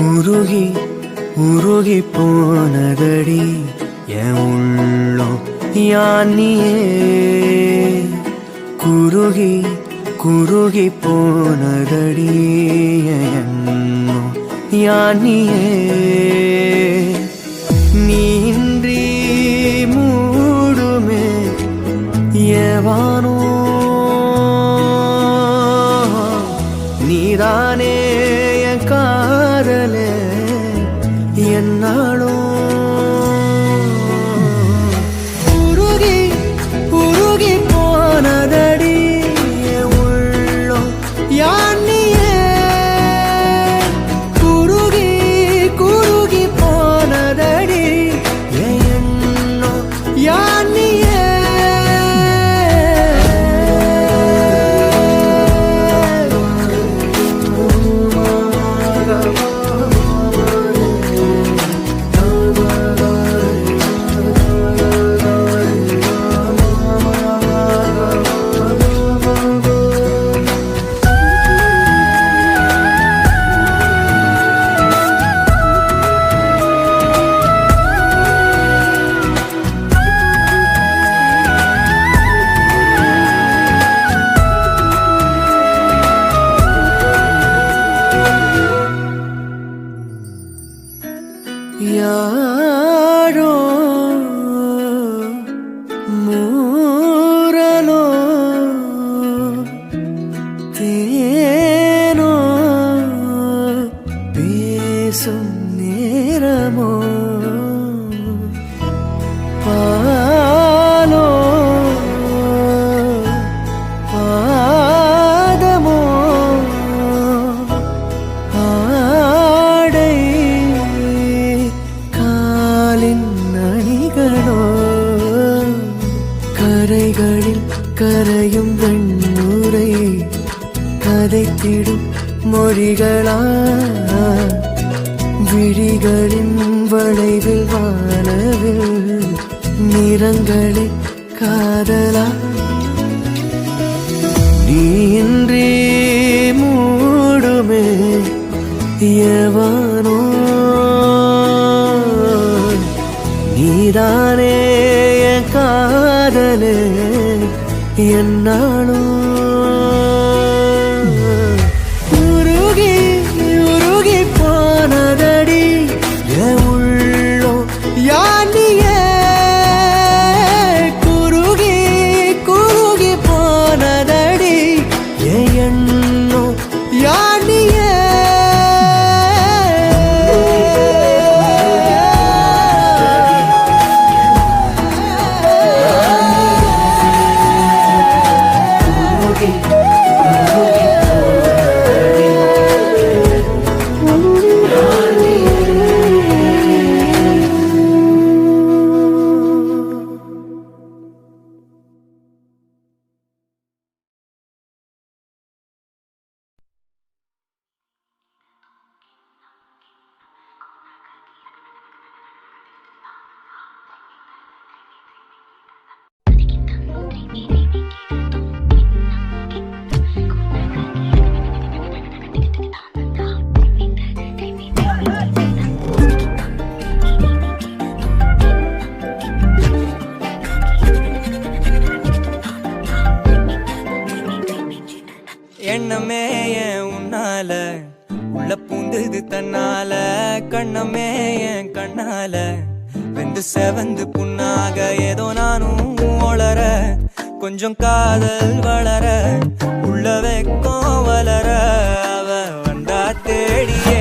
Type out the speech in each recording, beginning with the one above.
உருகி உருகி போனதடி என் உள்ளம் யானியே குருகி குருகி போனதடி என் எண்ணம் யானியே நீன்றி மூடுமே ஏவானோ நீதானே என் காதலே என்னாலும் உருகி உருகி போனதடி என் உள்ளம் யானியே குருகி குருகி போனதடி என் எண்ணம் யானியே யாரோ மூரலோ தேனோ பேசும் நேரமோ பாலோ பாதமோ ஆடை அணிகளோ கரைகளில் கரையும் வெண்ணுரை கதைத்திடும் மொழிகளா விழிகளின் வளைவில் வானவில் நிறங்களே காதலா நீன்றி மூடுமே எவானோ நீதானே என் காதலே என்னாலும் உருகி உருகி போனதடி என் உள்ளம் யானியே குருகி குருகி போனதடி என் எண்ணம் யானியே எண்ணமே என் உன்னால உள்ள பூந்தது தன்னால கண்ணமே என் கண்ணால வெந்து செவந்து புண்ணாக ஏதோ நானும் ஒளர கொஞ்சம் காதல் வளர உள்ள வெக்கம் வளர அவ வந்தா தேடியே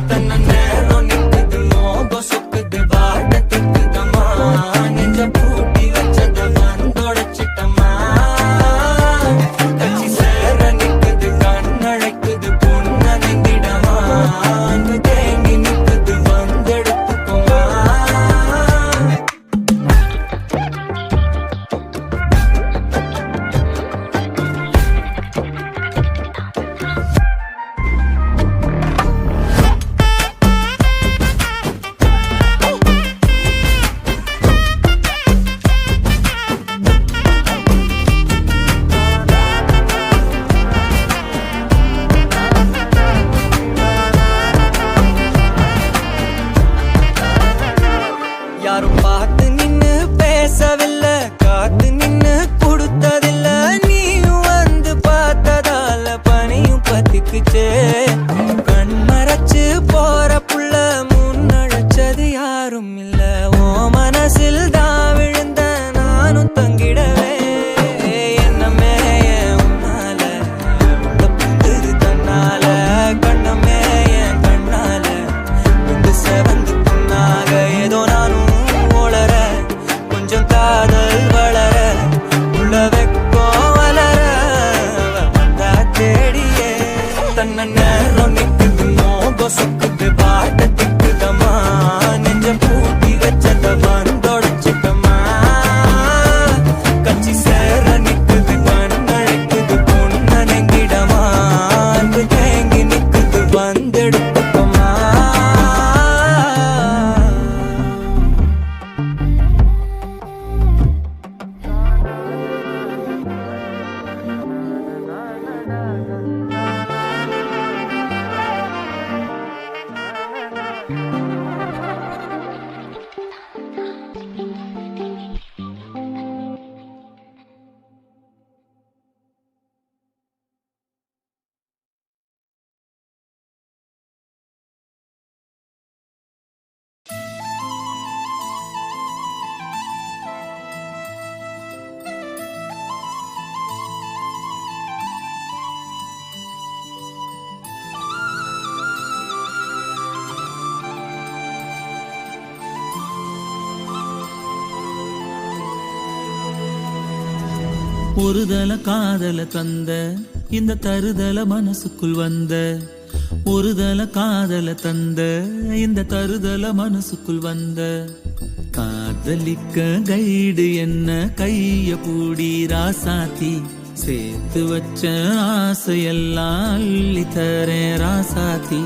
தன்ன நேரம் நிற்குது லோகம் சுக்குது வாட்ட திக்குதம்மா நெஞ்ச பூட்டி வச்சத வந்தொடைச்சிட்டம்மா கட்சி சேர நிற்குது கண்ணழைக்குது பொண்ண நெங்கிடமா அங்கு தேங்கி நிற்குது வந்தெடுத்துக்குமா ஒதுக்குச்சே கண் மறைச்சு போற புள்ள முன்னழைச்சது யாரும் இல்ல ஓ மனசில் தான் விழுந்த நானும் தங்கிடவே என்னமே உன்னால உள்ள புந்தது தன்னால கண்ணமே என் கண்ணால வந்து செவந்து புண்ணாக ஏதோ நானும் ஓளற கொஞ்சம் காதல் வளர உள்ள வெக்கோ வளர வந்தா தேடியே தன்ன நேரம் நிக்குது மோக சொக்குது பாட்ட திக்குதமா நெஞ்ச பூட்டி வச்சத வந்தொடச்சுக்கமா கச்சி சேர நிக்குது கண்ணழைக்குது பொண்ண நெங்கிடமா அன்பு தேங்கி நிக்குது வந்தெடுத்துக்கமா ஒருதல காதல தந்த இந்த தருதல மனசுக்குள் வந்த ஒருதல காதல தந்த இந்த தருதல மனசுக்குள் வந்த காதலிக்க கைடு என்ன கைய பூடி ராசாத்தி சேர்த்து வச்ச ஆசையெல்லாம் அள்ளி தரேன் ராசாத்தி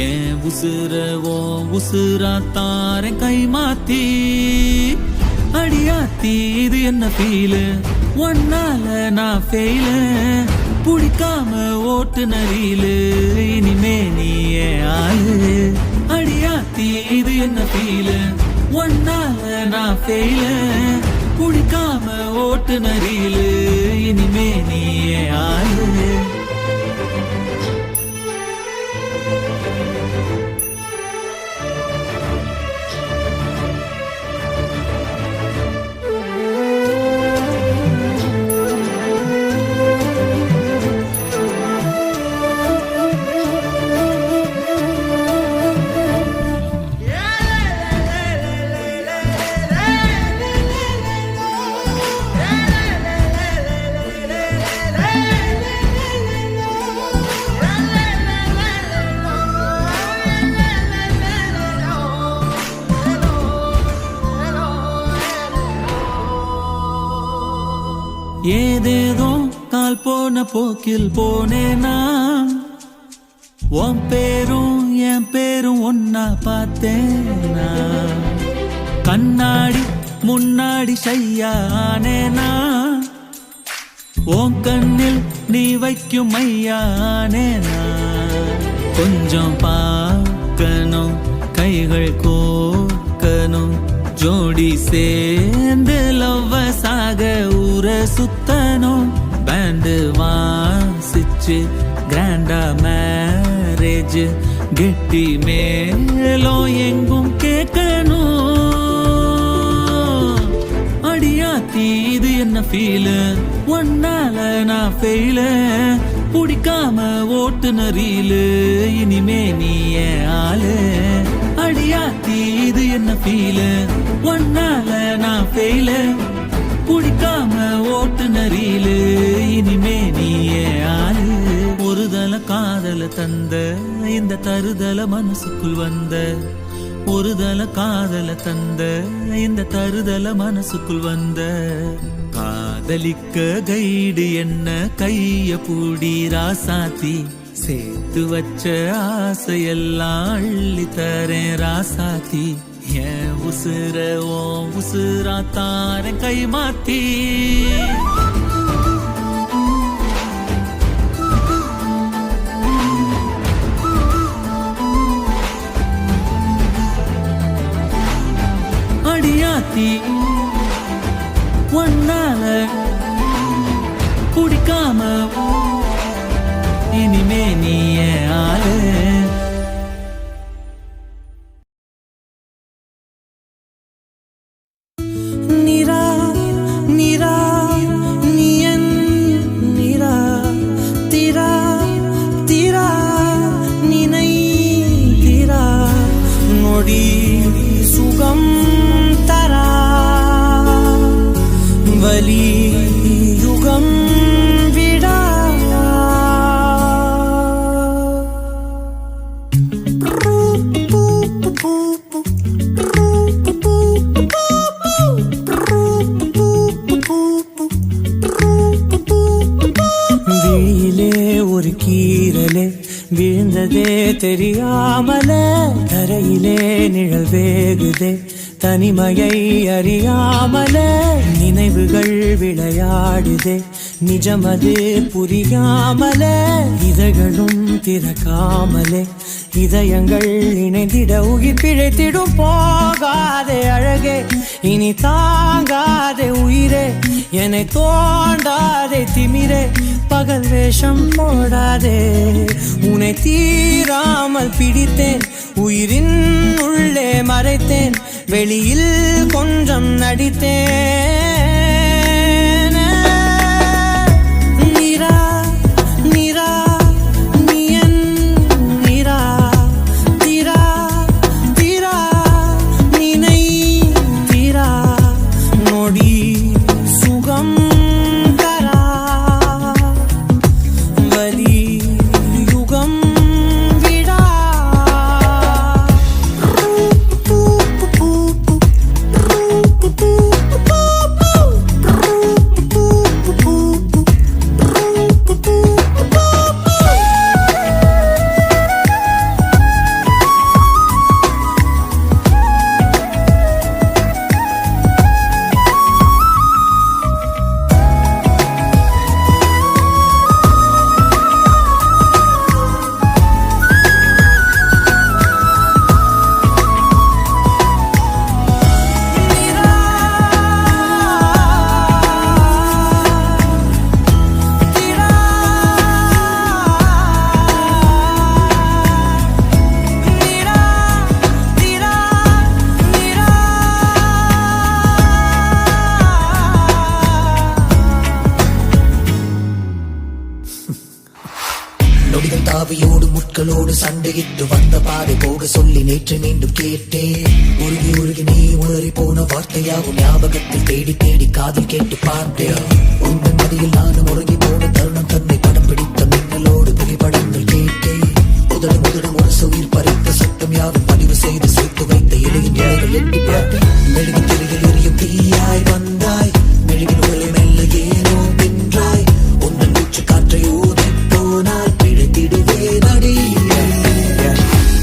ஏன் உசுரவோ உசுரா தாரேன் கை மாத்தி அடியாத்தி இது என்ன ஃபீலு ஒன்னால நான் ஃபெயில புடிக்காம ஓட்டு நரியிலு இனிமே நீ ஆளு அடியாத்தி இது என்ன ஃபீலு ஒன்னால நான் ஃபெயில புடிக்காம ஓட்டு நரியிலு இனிமே நீ ஆளு ஏதேதோ கால் போன போக்கில் போனேனா உன் பேரும் என் பேரும் ஒன்னா பார்த்தேனா கண்ணாடி முன்னாடி ஷையானேனா உன் கண்ணில் நீ வைக்கும் மையானேனா கொஞ்சம் பார்க்கணும் கைகள் கோக்கணும் ஜோடி சேர்ந்து லவ்வசாக ஊர சுத்தணும் பேண்டு வாசிச்சு கிராண்டா மேரேஜ் கெட்டி மேலும் எங்கும் கேட்கணும் அடியாத்தி இது என்ன ஃபீலு ஒன்னால நான் ஃபெயில புடிக்காம ஓட்டு நரியிலு இனிமே நீ ஆளு அடியாத்தி இது என்ன ஃபீலு ஒன்னால நான் ஃபெயில புடிக்காம ஓட்டு நரியிலு இனிமே நீ ஆளு ஒருதல காதல தந்த இந்த தருதல மனசுக்குள் வந்த ஒருதல காதல தந்த இந்த தருதல மனசுக்குள் வந்த காதலிக்க கைடு என்ன கைய பூடி ராசாத்தி சேர்த்து வச்ச ஆசையெல்லாம் அள்ளி தரேன் ராசாத்தி ஏன் உசுர ஓ உசுரா தாரேன் கை மாத்தி அடியாத்தி ஒன்னால குடிக்காம இனிமே நானே நீயே ஆளு. நிரா நிரா நீயன் நிரா திரா திரா நினை திரா நொடி சுகம் தரா வலி யுகம் விடா. விழியிலே ஒரு கீரலே விழுந்ததே தெரியாமல, தரையிலே நிழல் வேகுதே தனிமையை அறியாமல, நினைவுகள் விளையாடுதே நிஜமது புரியாமல, இதழ்களும் திறக்காமலே இதயங்கள் இணைந்திட உயிர் பிழைத்திடும். போகாதே அழகே இனி தாங்காதே உயிரே, என்னை தோண்டாதே திமிரே, பகல் வேஷம் போடாதே. உன்னை தீராமல் பிடித்தேன், உயிரின் உள்ளே மறைத்தேன், வெளியில் கொஞ்சம் நடித்தேன். நிரா நிரா நீயன் நிரா திரா திரா நினை திரா நொடி சுகம் தரா வலி யுகம் விடா. நொடிகள் தாவியோடு முட்களோடு சண்டையிட்டு வந்த பாதை போக சொல்லி நேற்று மீண்டும் கேட்டேன். உருகி உருகி நீ உளறி போன வார்த்தையாகும் ஞாபகத்தில் தேடி தேடி காதில் கேட்டு பார்த்தேன். உங்கள் மடியில் நானும் உறங்கி போன தருணம் தன்னை படம் பிடித்த மின்னலோடு புகைப்படங்கள் கேட்டேன். முதல் முதல் முரசு உயிர் பறித்த சத்தம் யாரும் பதிவு செய்து சேர்த்து வைத்த இலையின் இலைகள் எட்டி பார்த்தேன். மெழுகு திரையில் எரியும் தீயாய் வந்தாய், மெழுகின் உடலை மெல்ல ஏனோ நின்றாய், உங்கள் மூச்சு காற்றை ஊதி போனால் பிழைத்திடுவே நடி.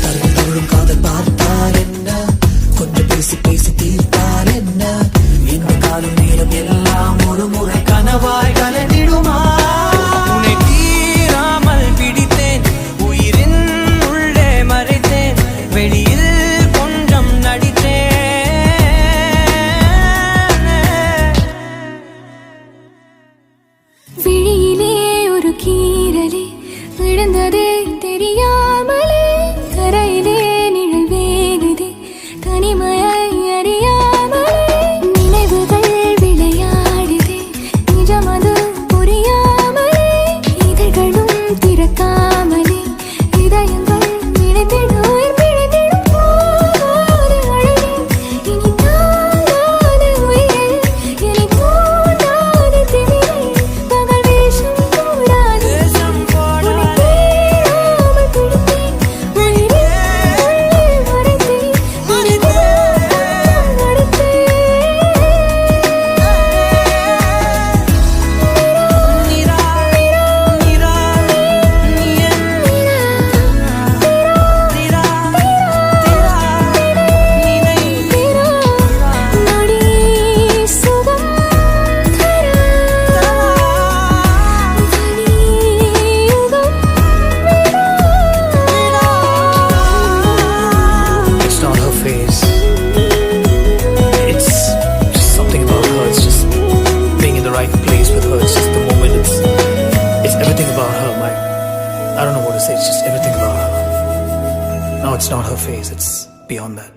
தருணம் தவழும் காதல் பார்த்தால் என்ன, கொஞ்சம் பேசி பேசி தீர்த்தால் என்ன, இந்த காலம் நேரம் எல்லாம் ஒரு முறை கனவாய் கலந்திடுமா. உன்னை தீராமல் பிடித்தேன், உயிரின் உள்ளே மறைத்தேன், வெளியில் கொஞ்சம் நடித்தேன். விழியிலே ஒரு கீரலே விழுந்ததே தெரியாமலே, கரையிலே நிழல் வேகுதே தனிமையை அறியாமலே, நினைவுகள் விளையாடுதே நிஜமது புரியாமலே, இதழ்களும் திறக்காமலே இதயங்கள் நினைத்திட உயிர் பிழைத்திடும். போகாதே அழகே இனி தாங்காதே உயிரே, என்னை தோண்டாதே திமிரே, பகல் வேஷம் போடாதே, உன்னை தீராமல் பிடித்தேன், want to say it's just everything about her. Now it's not her face, it's beyond that.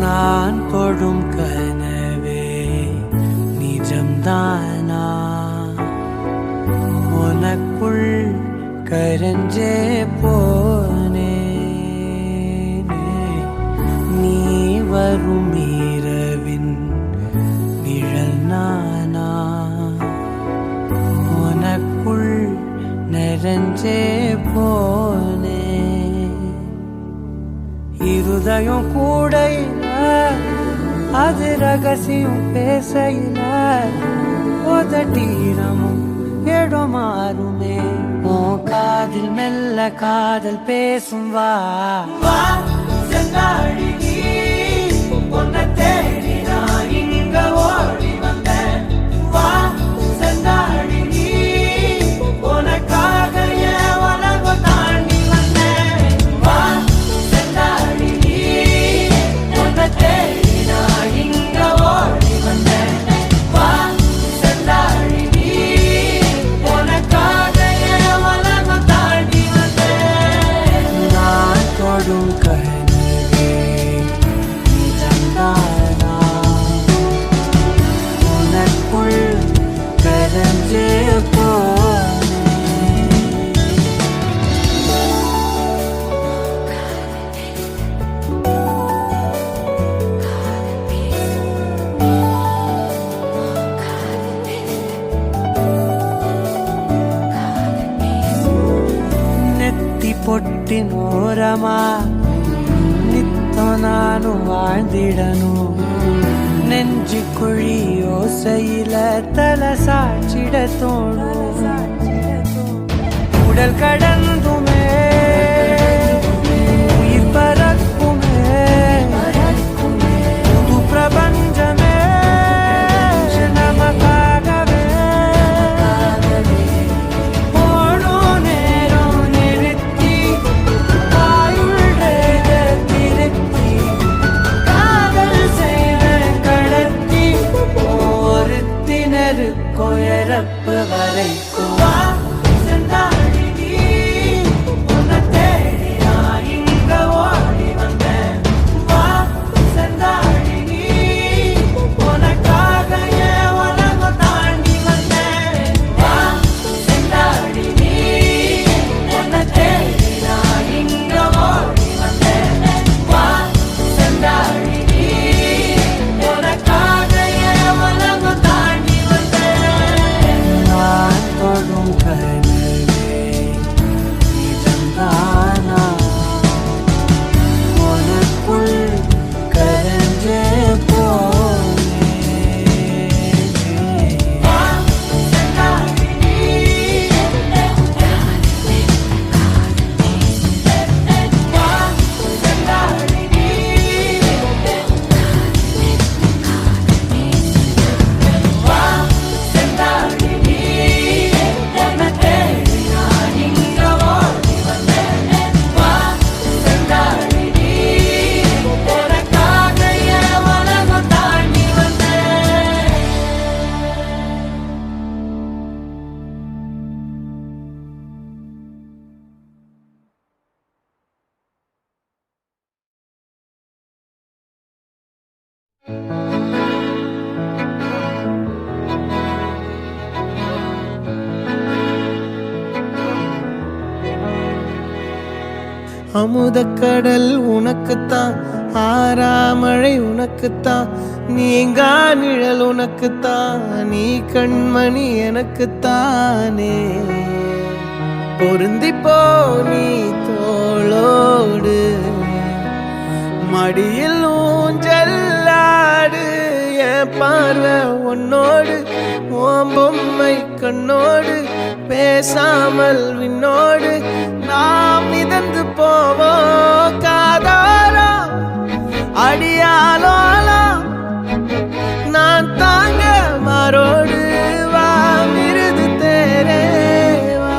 நான் தொடும் கனவே நிஜம்தானா உனக்குள் கரஞ்சே போனே நீ வரும் இரவின் நிழல் நானா உனக்குள் நிறைஞ்சே போனே இருதயம் கூடையில அது ரகசியம் பேசையில உதட்டீரமும் இடம் மாறுமே ஓ காதில் மெல்ல காதல் பேசும் வா செந்தாழி நீ உன்னை தேடி நான் இங்க ஓடி வந்தேன் வா செந்தாழி நீ உனக்காக என் உலகம் தாண்டி வந்தேன் வா செந்தாழி நீ உன்னை தேடி நான் இங்க ஓடி வந்தேன் வா செந்தாழி நீ உனக்காக என் உலகம் தாண்டி வந்தேன் நான் தொடும் கனவே நிஜம்தானா உனக்குள் கரஞ்சே போனே நெத்தி பொட்டின் ஓரமா நித்தம் நானும் வாழ்ந்திடணும் நெஞ்சு குழி யோசையில தலை சாச்சிட தோணும் உடல் கடந்துமே உயிர் பறக்குமே புது பிரபஞ்சமே நமக்காகவே ஓடும் நேரம் நிறுத்தி ஆயுள் திருத்தி காதல் செய்த கடத்தி ஒருத்தினருக்கும் இறப்பு வரைக்கும் வா செந்தாழி நீ உன்னை தேடி நான் இங்க ஓடி வந்தேன் வா செந்தாழி நீ உனக்காக என் உலகம் தாண்டி வந்தேன் வா செந்தாழி நீ உன்னை தேடி நான் இங்க ஓடி வந்தேன் வா செந்தாழி நீ உனக்காக என் உலகம் தாண்டி வந்தேன் நான் தொடும் கனவே நிஜம்தானா உனக்குள் கரஞ்சே போனே வா செந்தாழி நீ வா செந்தாழி நீ வா செந்தாழி நீ உன்னை தேடி நான் இங்க ஓடி வந்தேன் வா செந்தாழி நீ உனக்காக என் உலகம் தாண்டி வந்தேன் அமுதக்கடல் உனக்குத்தான் ஆறாமழை உனக்குத்தான் நீங்கா நிழல் உனக்குத்தான் நீ கண்மணி எனக்குத்தானே பொருந்திப்போ நீ தோளோடு மடியில் ஊஞ்சல்ல என் பார்வை உன்னோடு உன் பொம்மை கண்ணோடு பேசாமல் விண்ணோடு நாம் மிதந்து போவோம் காதாரோ அடியாலோலோ நான் தாங்க மாறோடு வா மிருது தேரே வா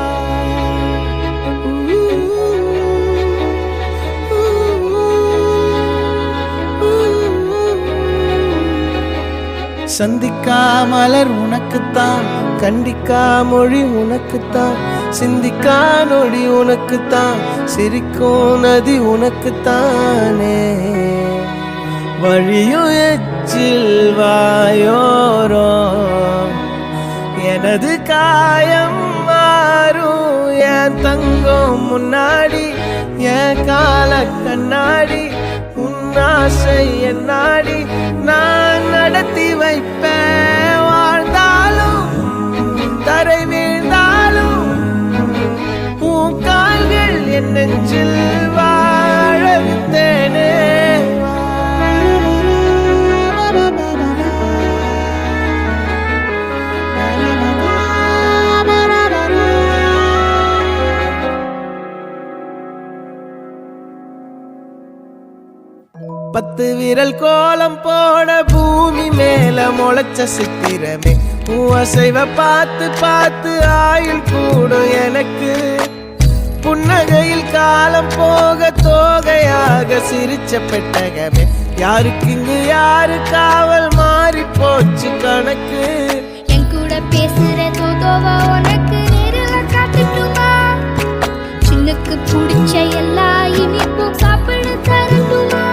சந்திக்கா மலர் உனக்குத்தான் கண்டிக்கா மொழி உனக்குத்தான் சிந்திக்கா நொடி உனக்குத்தான் சிரிக்கும் நதி உனக்குத்தானே வழியும் எச்சில் வாயோரோ எனது காயம் மாறும் என் தங்கம் முன்னாடி என் கால கண்ணாடி ஆசை என்னாடி நான் நடத்தி வைப்பேன் வாழ்ந்தாலும் தரை வீழ்ந்தாலும் உன் கால்கள் என் நெஞ்சில் வாழ விட்டேனே பத்து விரல் கோலம் போட பூமி மேல முளைச்ச சித்திரமே அசைவ பார்த்து பார்த்து ஆயுள் கூடும் எனக்கு புன்னகையில் காலம் போக தோகையாக சிரிச்ச பெட்டகமே யாருக்கு இங்கு யாரு காவல் மாறி போச்சு கணக்கு என் கூட பேசுற தோதோவா உனக்கு நேரில் காட்டுட்டுமா சின்னுக்கு பிடிச்ச எல்லா இனிப்பும் சாப்பிட தரட்டுமா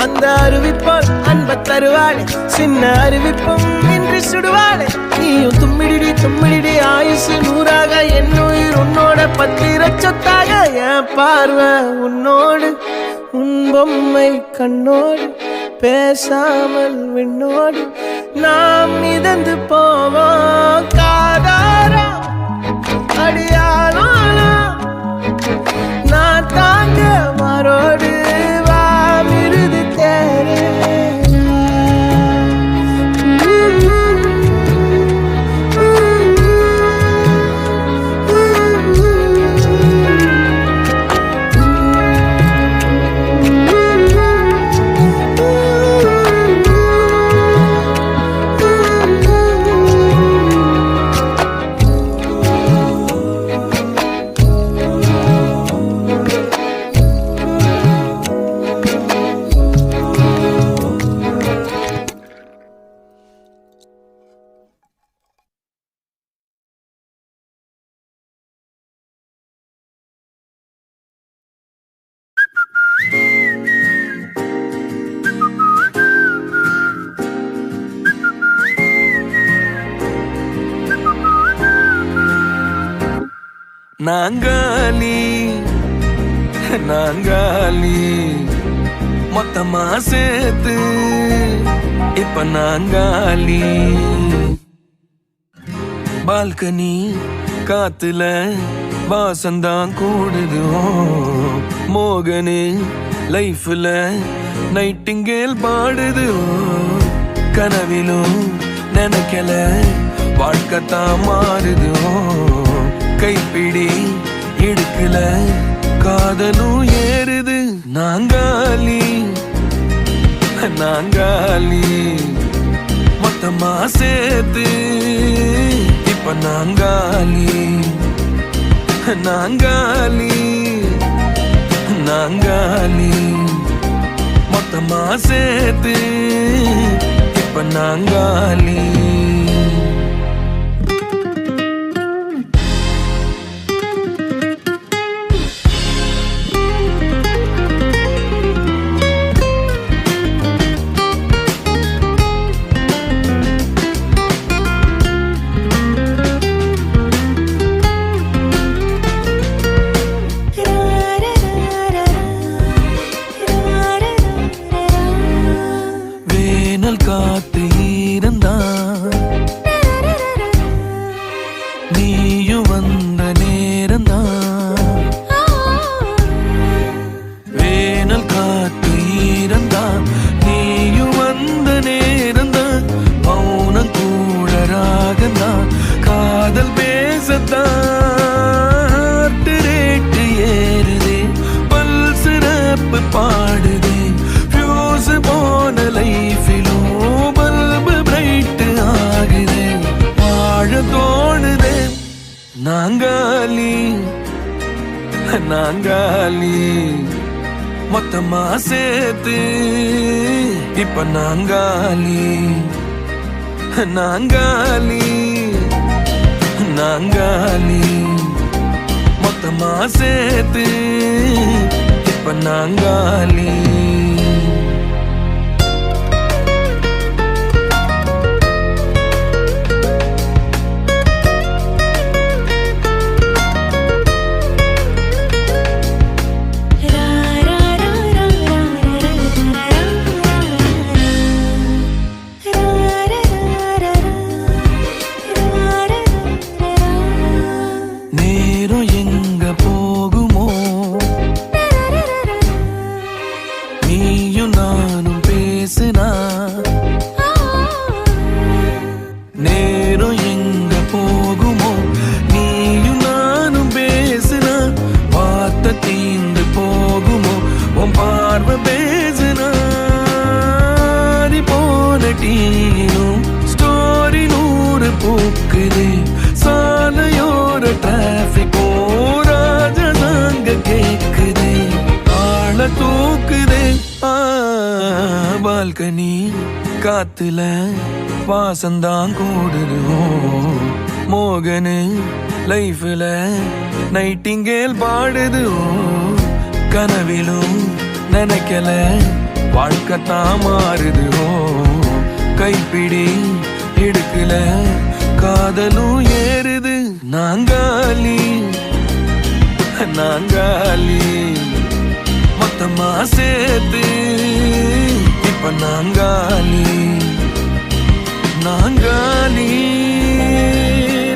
அந்த அறிவிப்பால் அன்ப தருவாளே சின்ன அறிவிப்பும் இன்று சுடுவாளே நீயும் தும்மிடி ஆயுசு நூறாக என் உயிர் உன்னோட பத்திர சொத்தாக என் பார்வை உன்னோடு உன் பொம்மை கண்ணோடு பேசாமல் விண்ணோடு நாம் மிதந்து போவோம் காதாரா அடியாலோ நான் தாங்க மாறோடு நாங்காலி நாங்காலி மொத்தமா சேர்த்து இப்ப நாங்காலி பால்கனி காத்துல வாசந்தான் கூடுது மோகனு லைஃப்ல நைட்டிங்கேல் பாடுது கனவிலும் நினைக்கல வாழ்க்கைத்தான் மாறுது கைப்பிடி இடுக்கல காதலும் ஏறுது நாங்காலி நாங்காலி மொத்தமா சேர்த்து இப்ப நாங்காலி நாங்காலி நாங்காலி மொத்தமா சேர்த்து இப்ப நாங்காலி நாங்காலி மொத்தமா சேர்த்து இப்ப நாங்காலி நாங்காலி நாங்காலி மொத்தமா சேர்த்து இப்ப நாங்காலி நேரம் எங்க போகுமோ நீயும் நானும் பேசுனா நேரம் எங்க போகுமோ நீயும் நானும் பேசுனா பார்த்த தீந்து போகுமோ உன் பார்வை பேசுனா நீ போன டீனும் ஸ்டோரி 100 பூக்குது சாலையோர டிராபிக் ராஜதாங்க கேக்குதே ஆள தூக்குதே பால்கனி காத்துல வாசந்தான் கூடுது மோகனு லைஃப்ல நைட்டிங்கேல் பாடுது கனவிலும் நினைக்கல வாழ்க்கைத்தான் மாறுது கைப்பிடி எடுக்கல காதலும் ஏறுது நாங்காலி நாங்காலி மொத்தமா சேர்த்து இப்ப நாங்காலி நாங்காலி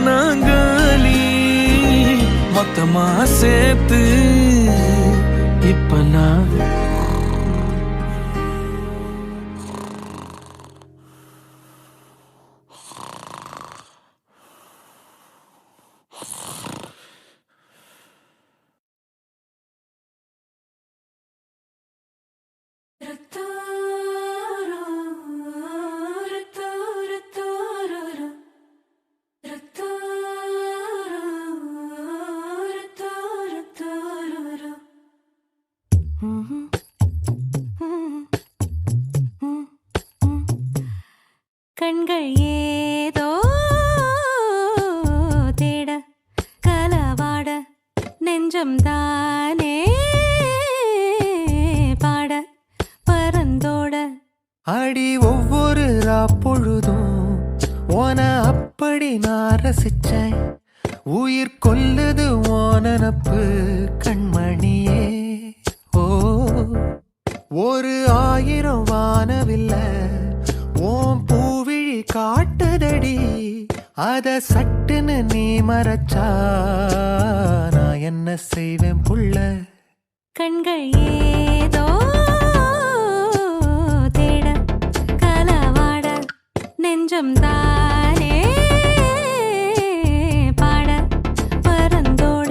நாங்காலி மொத்தமா சேர்த்து இப்ப நான் கண்கள் ஏதோ தேட கலவாட நெஞ்சம் தானே பாட பரந்தோட அடி ஒவ்வொரு பொழுதும் ஓன அப்படி நான் ரசிச்சேன் உயிர் கொல்லுது ஓனப்பு கண்மணியே ஓ ஒரு 1000 வானவில்ல ஓம் பூவிழி காட்டுதடி அத சட்டுன்னு நீ மறைச்சா நான் என்ன செய்வேன் புள்ள கண்கள் ஏதோ தேட கலவாட நெஞ்சம் தானே பாட பரந்தோட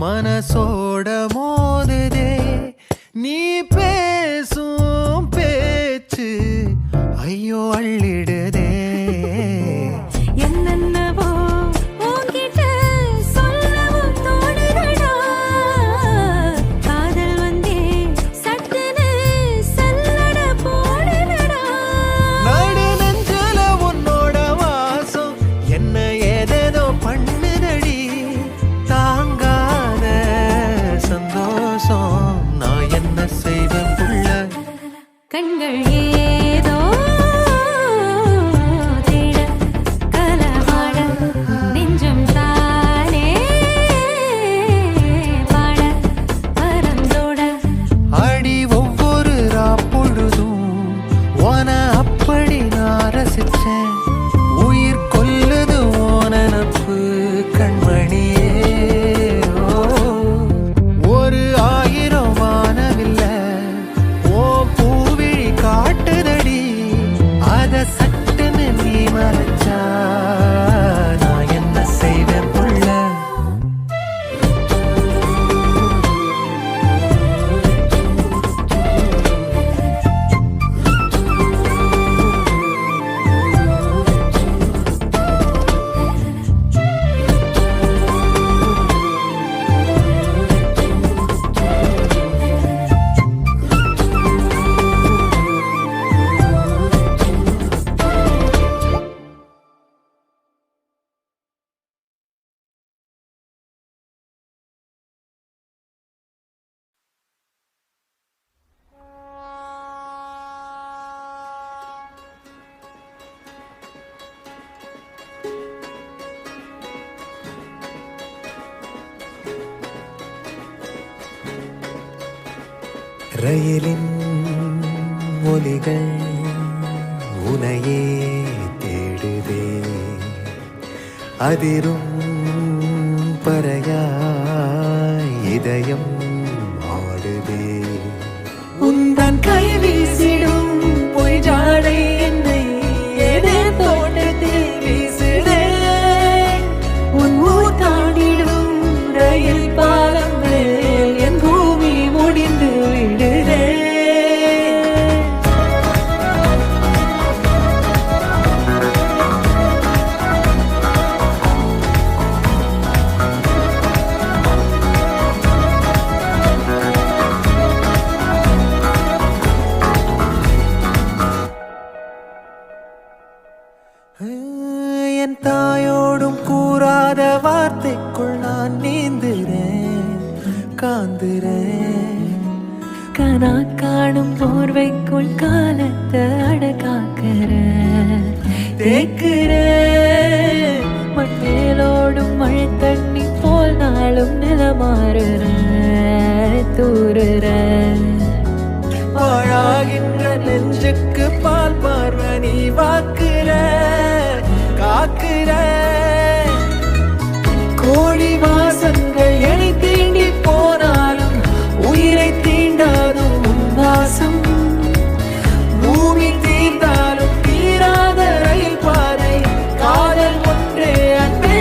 மனசோட மோதுதே நீ பேசும் பேச்சு ஐயோ அள்ளிடுதே என்னென்னவோ உன்கிட்ட சொல்லவும் தோணுதடா காதல் வந்தே சட்டுன்னு சல்லட போடுதடா நடு நெஞ்ச ரயிலின் ஒலிகள் உனையே தேடுதே அதிரும் பறையாய் இதயம் ஆடுதே உந்தன் கை வீசிடும் பொய் ஜாடை என்னை ஏதே தோட்டத்தில் வீசுதே உன் ஊர் தாண்டிடும் ரயில் பாலம் மேல் என் பூமி முடிந்து விடுதே என் தாயோடும் கூறாத வார்த்தைக்குள் நான் நீந்துறேன் காந்துறேன் கனா காணும் போர்வைக்குள் காலத்தை அடக்காக்கிற தேக்குற மண்ணேலோடும் மழை தண்ணி போல் நாளும் நிலமாறுற தூறுற பாழாகின்ற நெஞ்சுக்கு பால் பார்வை நீ வாக்குற காக்குற கோடி வாசங்கள் என்னை தீண்டி போனாலும் உயிரை தீண்டாதும் உன் வாசம் பூமி தீர்ந்தாலும் தீராத ரயில் பாதை காதல் ஒன்றே அன்பே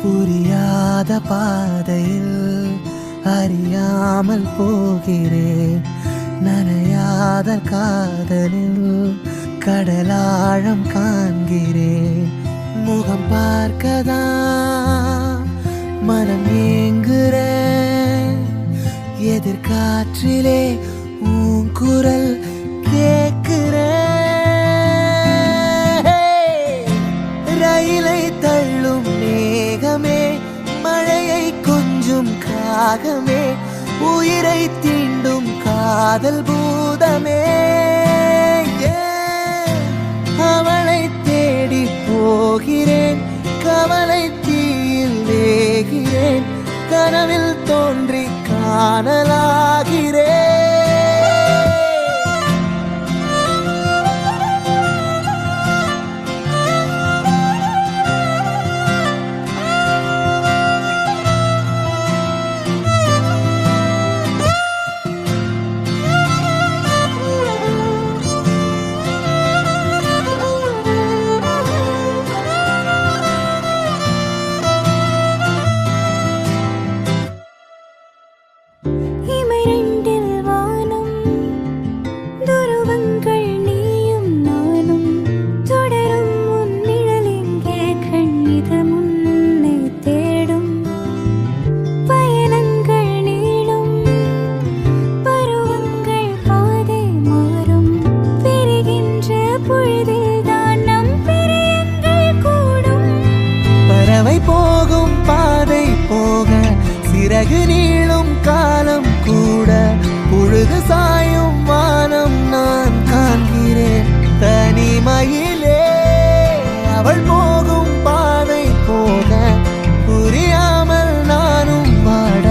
புரியாத பாதையில் அறியாமல் போகிறேன் நனையாத காதலில் கடலாழம் காண்கிறேன் முகம் பார்க்கதா மனம் ஏங்குறேன் எதிர்காற்றிலே உன் குரல் கேட்கிறேன் ரயிலை தள்ளும் மேகமே மழையை கொஞ்சும் காகமே உயிரை தீண்டும் காதல் பூதமே அவளை தேடி போகிறேன் கவலை தீயில் வேகிறேன் கனவில் தோன்றி காணலாகிறேன் சிறகு நீளும் காலம் கூட புழுகு சாயும் வானம் நான் காண்கிறேன் தனிமையிலே அவள் போகும் பாதை போக புரியாமல் நானும் வாட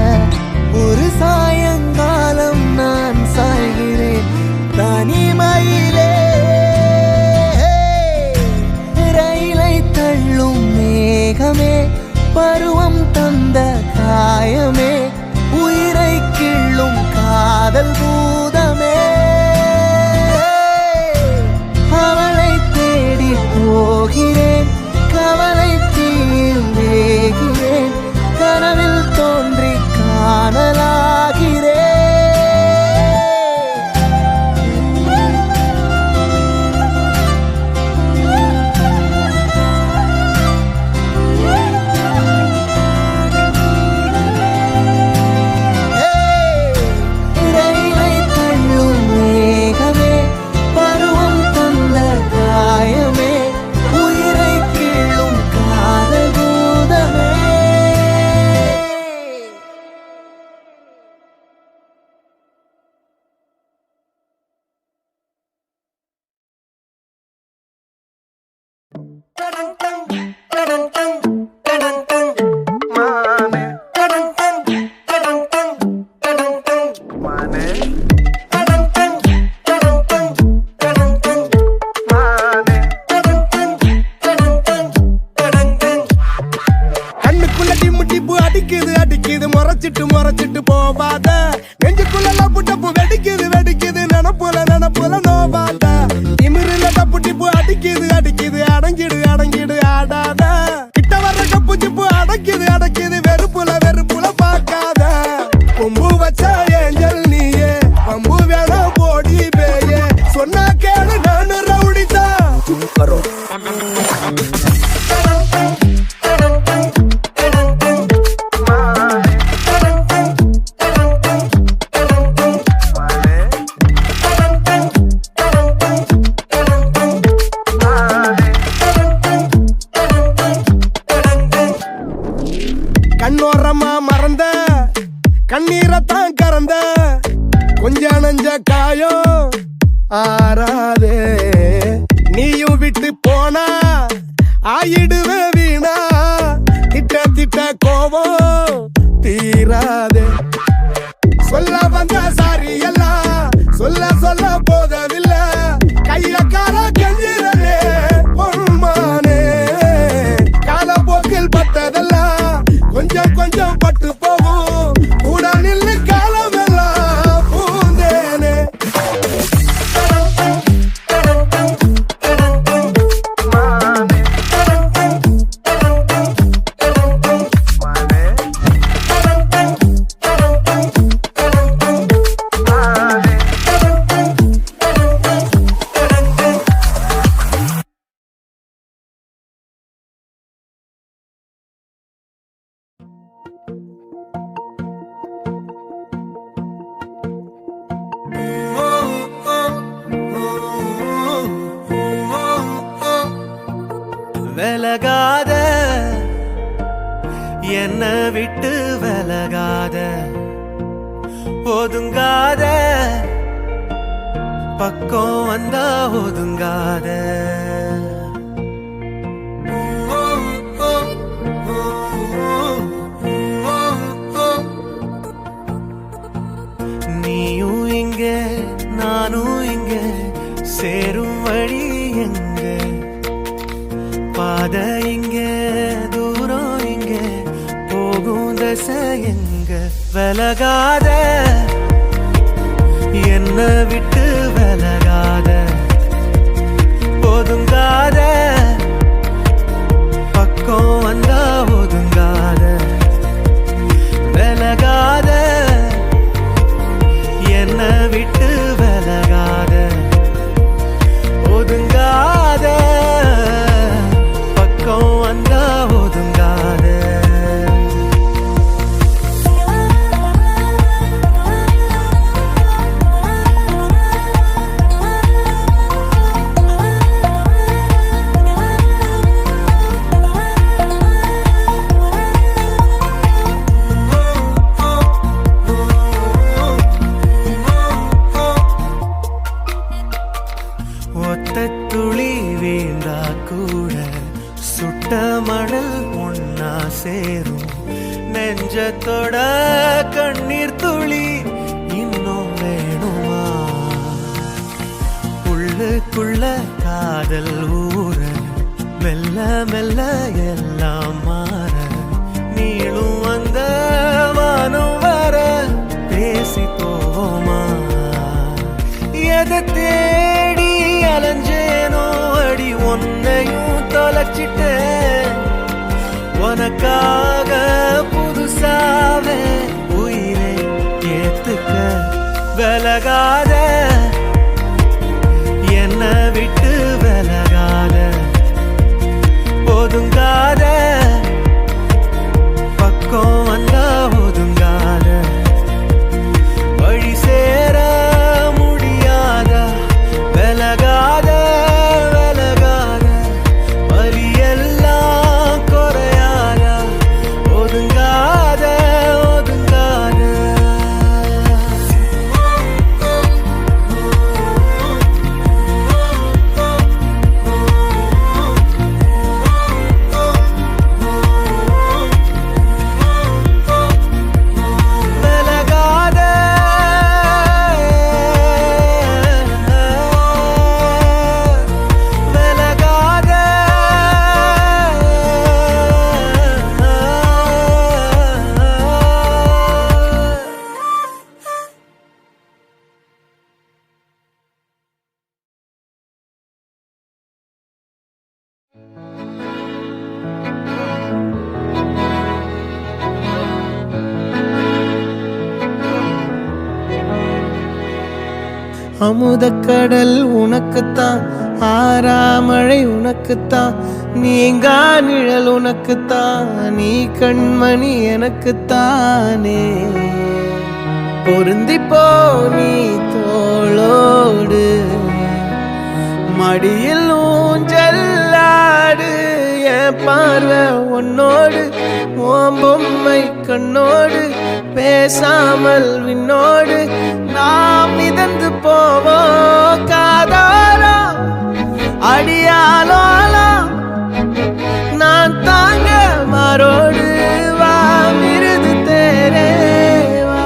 ஒரு சாயங்காலம் நான் சாய்கிறேன் தனிமையிலே ரயிலை தள்ளும் மேகமே பருவம் தந்த காயமே உயிரை கிள்ளும் காதல் பூதமே அவளை தேடி போகிறேன் அடிக்குது அடிக்குது அடங்கிடு அடங்கிடு ஆடாத கிட்ட வர கப்பு சிப்பு அடக்கிது அடக்கிது வெறுப்புல பார்க்காத கொம்பு வச்ச ஏஞ்சல் நீயே பம்பு வேணாம் போடி பேயே சொன்னா கேளு நானு ரவுடிதா கண்ணோரமா மறந்த கண்ணீரத்தான் கறந்த கொஞ்ச நஞ்ச காயம் ஆறாதே நீயும் விட்டு போனா ஆயிடுவே வீணா திட்ட திட்ட கோபம் தீராதே சொல்ல வந்த சாரி எல்லாம் சொல்ல போதவில்லை கைய கால கெஞ்சிரே பொன்மானே காலப்போக்கில் பட்டதெல்லாம் கொஞ்சம் கொஞ்சம் பட்டு போகும் கூட நில்லு காலமெல்லாம் பூந்தேனே விலகாத என்ன விட்டு விலகாத ஒதுங்காத பக்கம் வந்தா ஒதுங்காத நீயும் இங்க நானும் இங்க சேரும் வழி எங்க பாத இங்க தூரம் இங்க போகும் தசை எங்க விலகாத என்ன விட்டு விலகாத ஒதுங்காத பக்கம் வந்தா ஒதுங்காத விலகாத என்ன விட்டு விலகாத ஒதுங்காத பக்கம் வந்தா ஒதுங்காத ஒத்த துளி வீழ்ந்தா கூட சுட்ட மணல் ஒன்னா சேரும் நெஞ்சத்தோட கண்ணீர் துளி இன்னும் வேணுமா உள்ளுக்குள்ள காதல் ஊற மெல்ல மெல்ல எல்லாம் மாற நீளும் வந்த வானம் வர பேசி போவோமா எதை தேடி அலைஞ்சேனோ அடி ஒன்னையும் தொலைச்சிட்டேன் உனக்காக புதுசாவே உயிரை ஏத்துக்க விலகாத என்ன விட்டு விலகாத ஒதுங்காத பக்கம் வந்தா ஒதுங்காத வழி சேர முடியாத விலகாத விலகாத வலியெல்லாம் குறையாத ஒதுங்காத ஒதுங்காத அமுதக்கடல் உனக்குத்தான், ஆறாமழை உனக்குத்தான், நீங்கா நிழல் உனக்குத்தான், நீ கண்மணி எனக்குத்தானே. பொருந்திப்போ நீ தோளோடு, மடியில் ஊஞ்சல்லாடு, என் பார்வை உன்னோடு, ஓம் பொம்மை கண்ணோடு, பேசாமல் விண்ணோடு நாம் மிதந்து போவோம் காதாரா அடியாலோலா, நான் தாங்க மாறோடு வா மிருது தேரே வா.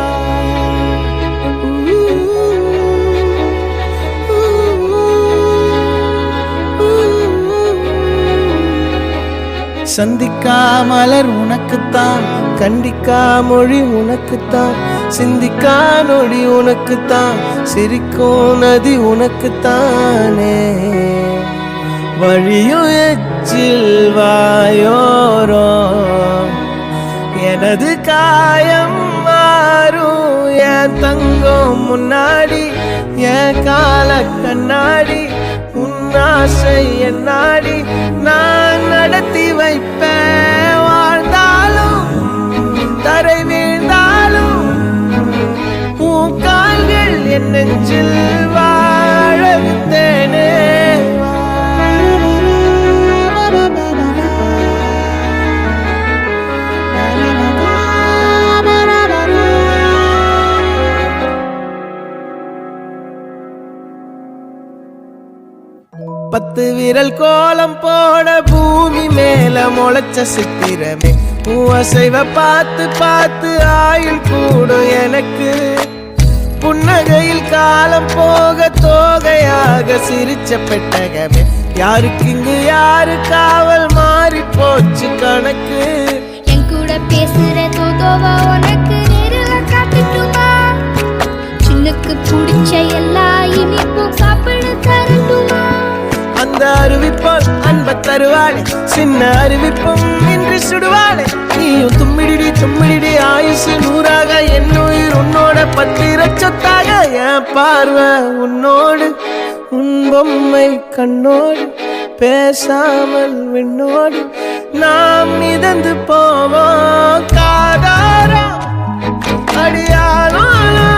சந்திக்கா மலர் உனக்குத்தான், கண்டிக்கா மொழி உனக்குத்தான், சிந்திக்கா நொடி உனக்குத்தான், சிரிக்கும் நதி உனக்குத்தானே. வழியும் எச்சில் வாயோரோ எனது காயம் மாறும், என் தங்கம் முன்னாடி என் கால கண்ணாடி, உன்னாசை என்னாடி நான் நடத்தி வைப்பேன். வாழ்ந்தாலும் தரை வீழ்ந்தாலும் உன் கால்கள் என் நெஞ்சில் வாழ விட்டேனே. பத்து விரல் கோலம் போட பூமி மேல முளைச்ச சித்திரமே, அசைவ பார்த்து பார்த்து ஆயுள் கூடும் எனக்கு. புன்னகையில் காலம் போக தோகையாக சிரிச்ச பெட்டகமே, யாருக்கு இங்கு யாரு காவல் மாறி போச்சு கணக்கு. என் கூட பேசுற தோதோவா உனக்கு நேரில காட்டுட்டுமா, சின்னுக்கு பிடிச்ச எல்லா இனிப்பும் சாப்பிட தரட்டுமா. அந்த அறிவிப்பால் அன்ப தருவாளே, சின்ன அறிவிப்பும் இன்றி சுடுவாளே. நீயும் தும்மிடி தும்மிடி ஆயுசு நூறாக, என் உயிர் உன்னோட பத்திர சொத்தாக. என் பார்வை உன்னோடு, உன் பொம்மை கண்ணோடு, பேசாமல் விண்ணோடு நாம் மிதந்து போவோம் காதாரா அடியாலோலா.